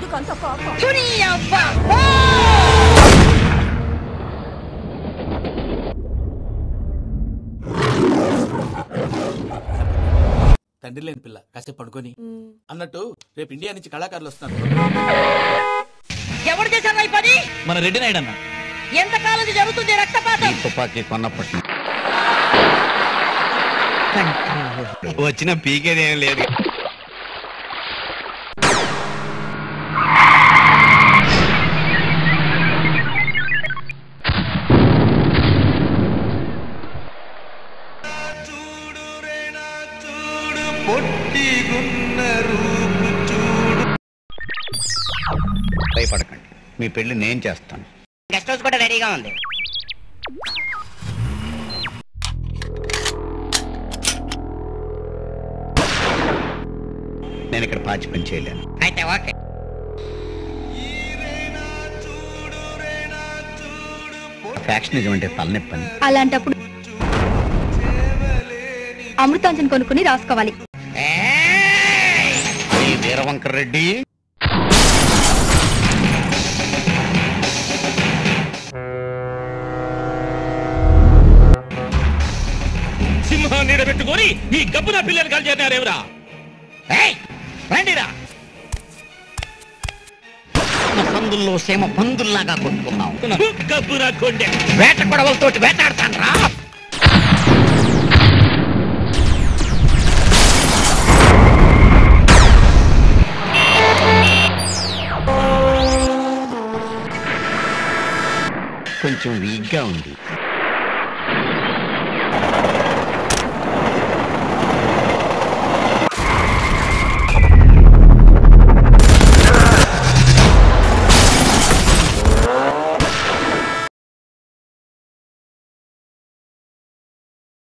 ఎందుకంత కోపం? తండ్రి లేని పిల్ల కాసేపు పడుకొని అన్నట్టు రేపు ఇండియా నుంచి కళాకారులు వస్తున్నారు. ఎవరు చేశారు ఈ పని? మన రెడ్డి నాయుడు అన్న. ఎంతకాలం జరుగుతుంది రక్తపాతం? తుపాకీ కొన్నప్పటి వచ్చిన పీకేదేం లేదు. భయపడకండి, మీ పెళ్లి నేను చేస్తాను. గెస్ట్ హౌస్ కూడా రెడీగా ఉంది. నేను ఇక్కడ పాచి పని చేయలేను. అయితే ఓకే. ఫ్యాక్షనిజం అంటే తలనొప్పని. అలాంటప్పుడు అమృతాంజన్ కొనుక్కుని రాసుకోవాలి. వీరవంకర్ రెడ్డి సింహాన్ని నిలబెట్టుకొని ఈ గబ్బున పిల్లలు కలిచేనారేవరా? రండిరా. పందుల్లో సేమ పందుల్లాగా కొట్టుకున్నాం. గబ్బున కొండే వేట కొడవలతో వేటాడతాను రా. కొంచెం వీక్గా ఉంది.